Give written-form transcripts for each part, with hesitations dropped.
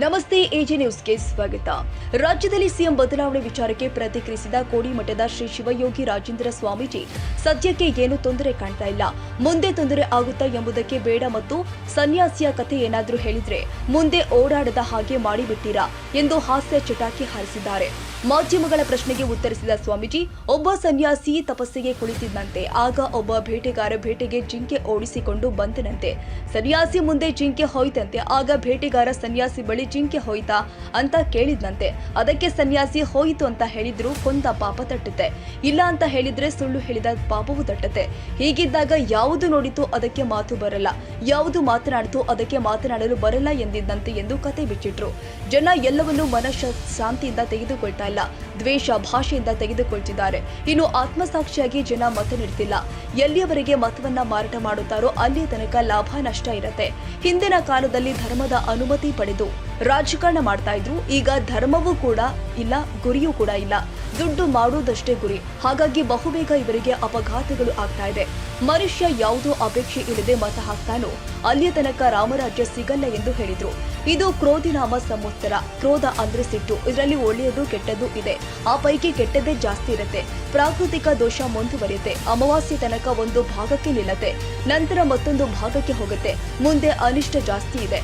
ನಮಸ್ತೆ ಎಜೆ ನ್ಯೂಸ್ಗೆ ಸ್ವಾಗತ. ರಾಜ್ಯದಲ್ಲಿ ಸಿಎಂ ಬದಲಾವಣೆ ವಿಚಾರಕ್ಕೆ ಪ್ರತಿಕ್ರಿಯಿಸಿದ ಕೋಡಿಮಠದ ಶ್ರೀ ಶಿವಯೋಗಿ ರಾಜೇಂದ್ರ ಸ್ವಾಮೀಜಿ, ಸದ್ಯಕ್ಕೆ ಏನು ತೊಂದರೆ ಕಾಣ್ತಾ ಇಲ್ಲ, ಮುಂದೆ ತೊಂದರೆ ಆಗುತ್ತಾ ಎಂಬುದಕ್ಕೆ ಬೇಡ ಮತ್ತು ಸನ್ಯಾಸಿಯ ಕಥೆ ಏನಾದರೂ ಹೇಳಿದ್ರೆ ಮುಂದೆ ಓಡಾಡದ ಹಾಗೆ ಮಾಡಿಬಿಟ್ಟಿರಾ ಎಂದು ಹಾಸ್ಯ ಚಟಾಕಿ ಹಾರಿಸಿದ್ದಾರೆ. ಮಾಧ್ಯಮಗಳ ಪ್ರಶ್ನೆಗೆ ಉತ್ತರಿಸಿದ ಸ್ವಾಮೀಜಿ, ಒಬ್ಬ ಸನ್ಯಾಸಿ ತಪಸ್ಸಿಗೆ ಕುಳಿತಿದ್ದಂತೆ ಆಗ ಒಬ್ಬ ಬೇಟೆಗಾರ ಬೇಟೆಗೆ ಜಿಂಕೆ ಓಡಿಸಿಕೊಂಡು ಬಂದನಂತೆ. ಸನ್ಯಾಸಿ ಮುಂದೆ ಜಿಂಕೆ ಹೋಯ್ತಂತೆ. ಆಗ ಬೇಟೆಗಾರ ಸನ್ಯಾಸಿ ಬಳಿ ಜಿಂಕೆ ಹೋಯ್ತಾ ಅಂತ ಕೇಳಿದ್ನಂತೆ. ಅದಕ್ಕೆ ಸನ್ಯಾಸಿ ಹೋಯಿತು ಅಂತ ಹೇಳಿದ್ರು ಕೊಂದ ಪಾಪ ತಟ್ಟುತ್ತೆ, ಇಲ್ಲ ಅಂತ ಹೇಳಿದ್ರೆ ಸುಳ್ಳು ಹೇಳಿದ ಪಾಪವು ತಟ್ಟುತ್ತೆ. ಹೀಗಿದ್ದಾಗ ಯಾವುದು ನೋಡಿತು ಅದಕ್ಕೆ ಮಾತು ಬರಲ್ಲ, ಯಾವುದು ಮಾತನಾಡಿತು ಅದಕ್ಕೆ ಮಾತನಾಡಲು ಬರಲ್ಲ ಎಂದಿದ್ದಂತೆ ಎಂದು ಕತೆ ಬಿಚ್ಚಿಟ್ರು. ಜನ ಎಲ್ಲವನ್ನೂ ಮನಃಶಾಂತಿಯಿಂದ ತೆಗೆದುಕೊಳ್ತಾ ಇಲ್ಲ, ದ್ವೇಷ ಭಾಷೆಯಿಂದ ತೆಗೆದುಕೊಳ್ತಿದ್ದಾರೆ. ಇನ್ನು ಆತ್ಮಸಾಕ್ಷಿಯಾಗಿ ಜನ ಮತ ನೀಡ್ತಿಲ್ಲ. ಎಲ್ಲಿಯವರೆಗೆ ಮತವನ್ನ ಮಾರಾಟ ಮಾಡುತ್ತಾರೋ ಅಲ್ಲಿಯ ತನಕ ಲಾಭ ನಷ್ಟ ಇರುತ್ತೆ. ಹಿಂದಿನ ಕಾಲದಲ್ಲಿ ಧರ್ಮದ ಅನುಮತಿ ಪಡೆದು ರಾಜಕಾರಣ ಮಾಡ್ತಾ ಇದ್ರು. ಈಗ ಧರ್ಮವೂ ಕೂಡ ಇಲ್ಲ, ಗುರಿಯೂ ಕೂಡ ಇಲ್ಲ, ದುಡ್ಡು ಮಾಡುವುದಷ್ಟೇ ಗುರಿ. ಹಾಗಾಗಿ ಬಹುಬೇಗ ಇವರಿಗೆ ಅಪಘಾತಗಳು ಆಗ್ತಾ ಇದೆ. ಮನುಷ್ಯ ಯಾವುದೋ ಅಪೇಕ್ಷೆ ಇಲ್ಲದೆ ಮತ ಹಾಕ್ತಾನೋ ಅಲ್ಲಿಯ ತನಕ ರಾಮರಾಜ್ಯ ಸಿಗಲ್ಲ ಎಂದು ಹೇಳಿದ್ರು. ಇದು ಕ್ರೋಧಿನಾಮ ಸಂವತ್ಸರ. ಕ್ರೋಧ ಅಂದ್ರೆ ಸಿಟ್ಟು. ಇದರಲ್ಲಿ ಒಳ್ಳೆಯದು ಕೆಟ್ಟದ್ದು ಇದೆ. ಆ ಪೈಕಿ ಕೆಟ್ಟದ್ದೇ ಜಾಸ್ತಿ ಇರುತ್ತೆ. ಪ್ರಾಕೃತಿಕ ದೋಷ ಮುಂದುವರಿಯುತ್ತೆ. ಅಮಾವಾಸ್ಯೆ ತನಕ ಒಂದು ಭಾಗಕ್ಕೆ ನಿಲ್ಲತ್ತೆ, ನಂತರ ಮತ್ತೊಂದು ಭಾಗಕ್ಕೆ ಹೋಗುತ್ತೆ. ಮುಂದೆ ಅನಿಷ್ಟ ಜಾಸ್ತಿ ಇದೆ.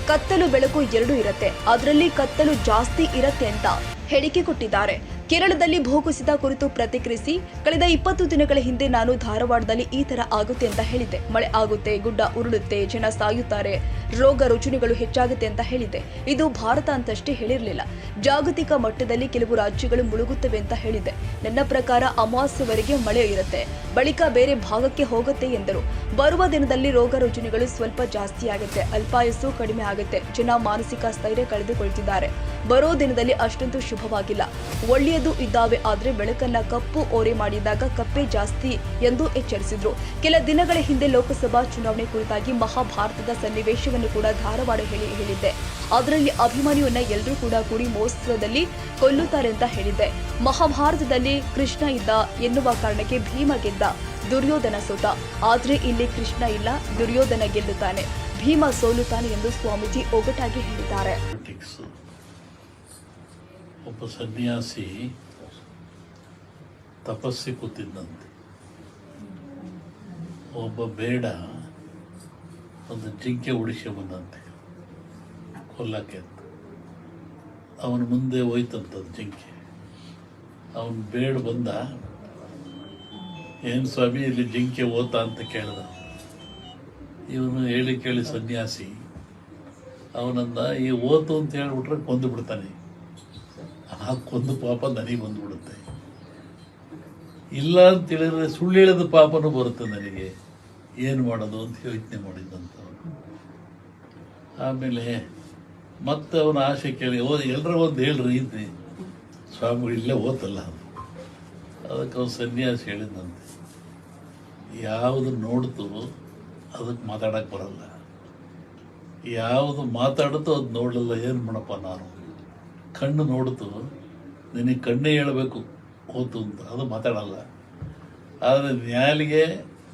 ಕತ್ತಲು ಬೆಳಕು ಎರಡೂ ಇರುತ್ತೆ. ಅದರಲ್ಲಿ ಕತ್ತಲು ಜಾಸ್ತಿ ಇರುತ್ತೆ ಅಂತ ಹೇಳಿಕೆ ಕೊಟ್ಟಿದ್ದಾರೆ. ಕೇರಳದಲ್ಲಿ ಭೂಕುಸಿತ ಕುರಿತು ಪ್ರತಿಕ್ರಿಯಿಸಿ, ಕಳೆದ 20 ದಿನಗಳ ಹಿಂದೆ ನಾನು ಧಾರವಾಡದಲ್ಲಿ ಈ ತರ ಆಗುತ್ತೆ ಅಂತ ಹೇಳಿದ್ದೆ. ಮಳೆ ಆಗುತ್ತೆ, ಗುಡ್ಡ ಉರುಳುತ್ತೆ, ಜನ ಸಾಯುತ್ತಾರೆ, ರೋಗ ರುಜಿನಗಳು ಹೆಚ್ಚಾಗುತ್ತೆ ಅಂತ ಹೇಳಿದ್ದೆ. ಇದು ಭಾರತ ಅಂತಷ್ಟೇ ಹೇಳಿರಲಿಲ್ಲ, ಜಾಗತಿಕ ಮಟ್ಟದಲ್ಲಿ ಕೆಲವು ರಾಜ್ಯಗಳು ಮುಳುಗುತ್ತವೆ ಅಂತ ಹೇಳಿದ್ದೆ. ನನ್ನ ಪ್ರಕಾರ ಅಮಾವಾಸ್ಯವರೆಗೆ ಮಳೆ ಇರುತ್ತೆ, ಬಳಿಕ ಬೇರೆ ಭಾಗಕ್ಕೆ ಹೋಗುತ್ತೆ ಎಂದರು. ಬರುವ ದಿನದಲ್ಲಿ ರೋಗ ರುಜಿನಗಳು ಸ್ವಲ್ಪ ಜಾಸ್ತಿ ಆಗುತ್ತೆ, ಅಲ್ಪಾಯಸ್ಸು ಕಡಿಮೆ ಆಗುತ್ತೆ, ಜನ ಮಾನಸಿಕ ಸ್ಥೈರ್ಯ ಕಳೆದುಕೊಳ್ತಿದ್ದಾರೆ. ಬರೋ ದಿನದಲ್ಲಿ ಅಷ್ಟೊಂದು ಶುಭವಾಗಿಲ್ಲ. ಒಳ್ಳೆಯದು ಇದ್ದಾವೆ, ಆದ್ರೆ ಬೆಳಕನ್ನ ಕಪ್ಪು ಓರೆ ಮಾಡಿದಾಗ ಕಪ್ಪೆ ಜಾಸ್ತಿ ಎಂದು ಎಚ್ಚರಿಸಿದ್ರು. ಕೆಲ ದಿನಗಳ ಹಿಂದೆ ಲೋಕಸಭಾ ಚುನಾವಣೆ ಕುರಿತಾಗಿ ಮಹಾಭಾರತದ ಸನ್ನಿವೇಶವನ್ನು ಕೂಡ ಧಾರವಾಡ ಹೇಳಿದ್ದೆ. ಅದರಲ್ಲಿ ಅಭಿಮನ್ಯುವನ್ನ ಎಲ್ಲರೂ ಕೂಡ ಕೂಡಿ ಮೋಸದಲ್ಲಿ ಕೊಲ್ಲುತ್ತಾರೆ ಅಂತ ಹೇಳಿದ್ದೆ. ಮಹಾಭಾರತದಲ್ಲಿ ಕೃಷ್ಣ ಇದ್ದ ಎನ್ನುವ ಕಾರಣಕ್ಕೆ ಭೀಮ ಗೆದ್ದ, ದುರ್ಯೋಧನ ಸೋತ. ಆದ್ರೆ ಇಲ್ಲಿ ಕೃಷ್ಣ ಇಲ್ಲ, ದುರ್ಯೋಧನ ಗೆಲ್ಲುತ್ತಾನೆ, ಭೀಮ ಸೋಲುತ್ತಾನೆ ಎಂದು ಸ್ವಾಮೀಜಿ ಒಗಟಾಗಿ ಹೇಳಿದ್ದಾರೆ. ಒಬ್ಬ ಸನ್ಯಾಸಿ ತಪಸ್ಸಿ ಕೂತಿದ್ದಂತೆ. ಒಬ್ಬ ಬೇಡ ಒಂದು ಜಿಂಕೆ ಉಡಿಸಿ ಬಂದಂತೆ ಕೊಲ್ಲಕ್ಕೆ ಅಂತ. ಅವನ ಮುಂದೆ ಹೋಯ್ತಂತದ್ದು ಜಿಂಕೆ. ಅವನು ಬೇಡ ಬಂದ, ಏನು ಸ್ವಾಮಿ ಇಲ್ಲಿ ಜಿಂಕೆ ಓತಾ ಅಂತ ಕೇಳ್ದ. ಇವನು ಹೇಳಿ ಕೇಳಿ ಸನ್ಯಾಸಿ ಅವನಂದ, ಈ ಓತು ಅಂತ ಹೇಳ್ಬಿಟ್ರೆ ಕೊಂದು ಬಿಡ್ತಾನೆ, ಆ ಕೊಂದು ಪಾಪ ನನಗೆ ಬಂದ್ಬಿಡುತ್ತೆ, ಇಲ್ಲ ಅಂತ ಹೇಳಿದ್ರೆ ಸುಳ್ಳು ಹೇಳಿದ ಪಾಪನೂ ಬರುತ್ತೆ ನನಗೆ, ಏನು ಮಾಡೋದು ಅಂತ ಯೋಚನೆ ಮಾಡಿದ್ದಂತ. ಆಮೇಲೆ ಮತ್ತೆ ಅವನ ಆಸೆ ಕೇಳಿ, ಎಲ್ಲರ ಒಂದು ಹೇಳ್ರಿ ಇದ್ದೆ ಸ್ವಾಮಿಗಳು ಇಲ್ಲೇ ಓತಲ್ಲ. ಅದಕ್ಕೆ ಅವನು ಸನ್ಯಾಸಿ ಹೇಳಿದಂತೆ, ಯಾವುದು ನೋಡ್ತು ಅದಕ್ಕೆ ಮಾತಾಡಕ್ಕೆ ಬರಲ್ಲ, ಯಾವುದು ಮಾತಾಡುತ್ತೋ ಅದು ನೋಡಲ್ಲ. ಏನು ಮಾಡಪ್ಪ ನಾನು, ಕಣ್ಣು ನೋಡ್ತು, ನಿನಗೆ ಕಣ್ಣೇ ಹೇಳಬೇಕು ಓತು ಅಂತ, ಅದು ಮಾತಾಡಲ್ಲ. ಆದರೆ ನ್ಯಾಲಿಗೆ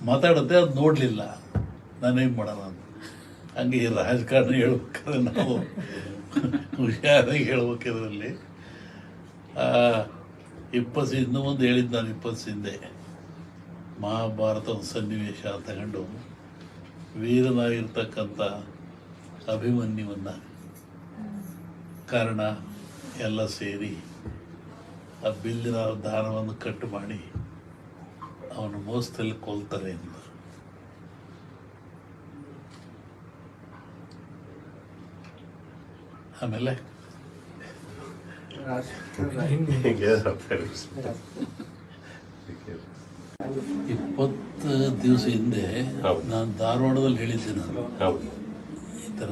ಮಾತಾಡುತ್ತೆ, ಅದು ನೋಡಲಿಲ್ಲ, ನಾನೇನು ಮಾಡೋಣ ಅಂತ. ಹಂಗೆ ಈ ರಾಜಕಾರಣ ಹೇಳ್ಬೇಕಾದ್ರೆ ನಾವು ಹುಷಾರಾಗಿ ಹೇಳ್ಬೇಕಿದ್ರಲ್ಲಿ. ಇನ್ನೂ ಒಂದು ಹೇಳಿದ್ದು ನಾನು 20 ಹಿಂದೆ ಮಹಾಭಾರತದ ಸನ್ನಿವೇಶ ತಗೊಂಡು ವೀರನಾಗಿರ್ತಕ್ಕಂಥ ಅಭಿಮನ್ಯುವನ್ನ ಕಾರಣ ಎಲ್ಲ ಸೇರಿ ಆ ಬಿಲ್ಲಿನ ದಾನವನ್ನು ಕಟ್ಟು ಮಾಡಿ ಅವನು ಮೋಸದಲ್ಲಿ ಕೊಲ್ತಾರೆ ಎಂದು. ಆಮೇಲೆ 20 ದಿವಸ ಹಿಂದೆ ನಾನು ಧಾರವಾಡದಲ್ಲಿ ಹೇಳಿದ್ದೆ. ನಾನು ಈ ಥರ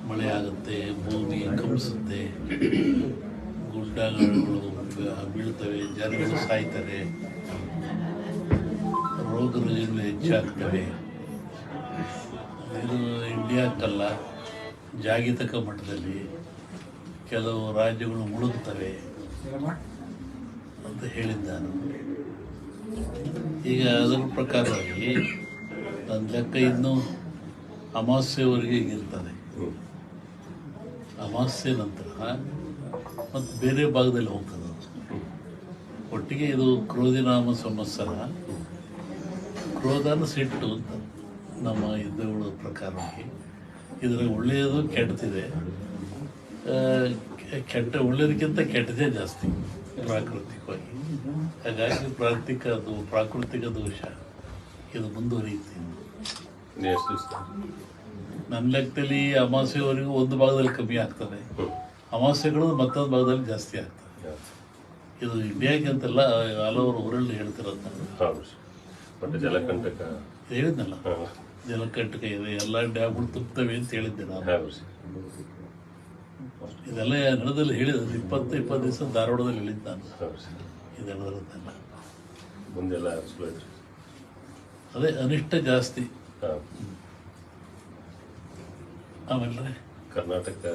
ಮಳೆ ಆಗುತ್ತೆ, ಭೂಮಿ ಕಂಪಿಸುತ್ತೆ, ಗುಡ್ಡಗಳು ಬೀಳ್ತವೆ, ಜನಗಳು ಸಾಯ್ತಾರೆ, ರೋಗ ರುಜಿನಗಳು ಹೆಚ್ಚಾಗ್ತವೆ. ಇದು ಇಂಡಿಯಾಕ್ಕಲ್ಲ, ಜಾಗತಿಕ ಮಟ್ಟದಲ್ಲಿ ಕೆಲವು ರಾಜ್ಯಗಳು ಮುಳುಗುತ್ತವೆ ಅಂತ ಹೇಳಿದ್ದಾನು. ಈಗ ಅದರ ಪ್ರಕಾರವಾಗಿ ನನ್ನ ಲೆಕ್ಕ ಇನ್ನೂ ಅಮಾವಾಸ್ಯವರೆಗೆ ಇರ್ತದೆ. ಅಮಾವಾಸ್ಯೆ ನಂತರ ಮತ್ತು ಬೇರೆ ಭಾಗದಲ್ಲಿ ಹೋಗ್ತದೆ. ಒಟ್ಟಿಗೆ ಇದು ಕ್ರೋಧಿನಾಮ ಸಂವತ್ಸರ, ಕ್ರೋಧನ ಸಿಟ್ಟು ಅಂತ ನಮ್ಮ ಹಿಂದೂಗಳ ಪ್ರಕಾರವಾಗಿ. ಇದರಲ್ಲಿ ಒಳ್ಳೆಯದು ಕೆಟ್ಟದಿದೆ. ಒಳ್ಳೆಯದಕ್ಕಿಂತ ಕೆಟ್ಟದೇ ಜಾಸ್ತಿ ಪ್ರಾಕೃತಿಕವಾಗಿ. ಹಾಗಾಗಿ ಪ್ರಾಕೃತಿಕ ದೋಷ ಇದು ಮುಂದುವರಿಯುತ್ತೆ. ನನ್ನ ಲೆಕ್ಕದಲ್ಲಿ ಅಮಾವಾಸ್ಯೆವರೆಗೂ ಒಂದು ಭಾಗದಲ್ಲಿ ಕಮ್ಮಿ ಆಗ್ತದೆ, ಅಮಾವಾಸ್ಯೆಗಳು ಮತ್ತೊಂದು ಭಾಗದಲ್ಲಿ ಜಾಸ್ತಿ ಆಗ್ತದೆ. ಇದು ಇಂಡಿಯಾಗೆ ಅಂತಲ್ಲ, ಆಲ್ ಓವರ್ ವರ್ಲ್ಡ್ ಹೇಳ್ತಿರೋದು. ಜಲಕಂಟಕ ಹೇಳಿದ್ನಲ್ಲ, ಜಲಕಂಟಕ ಇದೆ, ಎಲ್ಲ ಡ್ಯಾಮ್ಗಳು ತುಂಬುತ್ತವೆ ಅಂತ ಹೇಳಿದ್ದೆ ನಾನು. ಇದೆಲ್ಲ ನಡೆದಲ್ಲಿ ಹೇಳಿದ 20 ದಿವಸ ಧಾರವಾಡದಲ್ಲಿ ಹೇಳಿದ್ದೆ ನಾನು. ಇದೆಲ್ಲ ಮುಂದೆಲ್ಲ ಅದೇ ಅನಿಷ್ಟ ಜಾಸ್ತಿ. ಆಮೇಲೆ ಕರ್ನಾಟಕ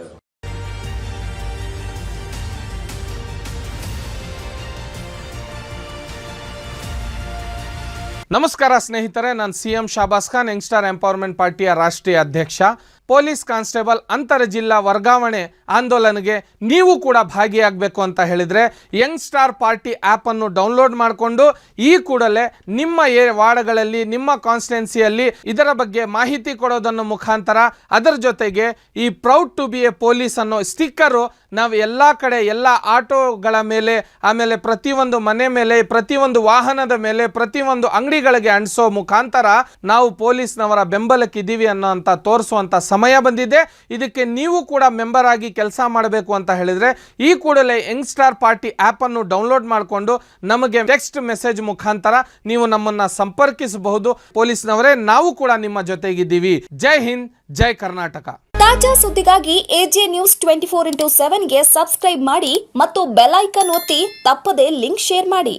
ನಮಸ್ಕಾರ ಸ್ನೇಹಿತರೆ, ನಾನು CM ಶಾಬಾಸ್ ಖಾನ್, ಯಂಗ್ಸ್ಟಾರ್ ಎಂಪವರ್ಮೆಂಟ್ ಪಾರ್ಟಿಯ ರಾಷ್ಟ್ರೀಯ ಅಧ್ಯಕ್ಷ. ಪೊಲೀಸ್ ಕಾನ್ಸ್ಟೇಬಲ್ ಅಂತರ ಜಿಲ್ಲಾ ವರ್ಗಾವಣೆ ಆಂದೋಲನಗೆ ನೀವು ಕೂಡ ಭಾಗಿಯಾಗಬೇಕು ಅಂತ ಹೇಳಿದರೆ ಯಂಗ್ಸ್ಟಾರ್ ಪಾರ್ಟಿ ಆ್ಯಪನ್ನು ಡೌನ್ಲೋಡ್ ಮಾಡಿಕೊಂಡು ಈ ಕೂಡಲೇ ನಿಮ್ಮ ವಾರ್ಡ್ಗಳಲ್ಲಿ, ನಿಮ್ಮ ಕಾನ್ಸ್ಟಿಟ್ಯುನ್ಸಿಯಲ್ಲಿ ಇದರ ಬಗ್ಗೆ ಮಾಹಿತಿ ಕೊಡೋದನ್ನು ಮುಖಾಂತರ, ಅದರ ಜೊತೆಗೆ ಈ proud to be a police ಅನ್ನೋ ಸ್ಟಿಕ್ಕರು ನಾವು ಎಲ್ಲ ಕಡೆ, ಎಲ್ಲ ಆಟೋಗಳ ಮೇಲೆ, ಆಮೇಲೆ ಪ್ರತಿಯೊಂದು ಮನೆ ಮೇಲೆ, ಪ್ರತಿಯೊಂದು ವಾಹನದ ಮೇಲೆ, ಪ್ರತಿಯೊಂದು ಅಂಗಡಿಗಳಿಗೆ ಅಂಟಿಸೋ ಮುಖಾಂತರ ನಾವು ಪೊಲೀಸ್ನವರ ಬೆಂಬಲಕ್ಕಿದ್ದೀವಿ ಅನ್ನೋ ಅಂತ ತೋರಿಸುವಂಥ ಸಮಯ ಬಂದಿದೆ. ಇದಕ್ಕೆ ನೀವು ಕೂಡ ಮೆಂಬರ್ ಆಗಿ ಕೆಲಸ ಮಾಡಬೇಕು ಅಂತ ಹೇಳಿದರೆ ಈ ಕೂಡಲೇ ಯಂಗ್ಸ್ಟಾರ್ ಪಾರ್ಟಿ ಆ್ಯಪನ್ನು ಡೌನ್ಲೋಡ್ ಮಾಡಿಕೊಂಡು ನಮಗೆ ಟೆಕ್ಸ್ಟ್ ಮೆಸೇಜ್ ಮುಖಾಂತರ ನೀವು ನಮ್ಮನ್ನು ಸಂಪರ್ಕಿಸಬಹುದು. ಪೊಲೀಸ್ನವರೇ, ನಾವು ಕೂಡ ನಿಮ್ಮ ಜೊತೆಗಿದ್ದೀವಿ. ಜೈ ಹಿಂದ್, ಜೈ ಕರ್ನಾಟಕ. ತಾಜಾ ಸುದ್ದಿಗಾಗಿ AJ ನ್ಯೂಸ್ 24x7 ಗೆ ಸಬ್ಸ್ಕ್ರೈಬ್ ಮಾಡಿ ಮತ್ತು ಬೆಲ್ ಐಕಾನ್ ಒತ್ತಿ ತಪ್ಪದೇ ಲಿಂಕ್ ಶೇರ್ ಮಾಡಿ.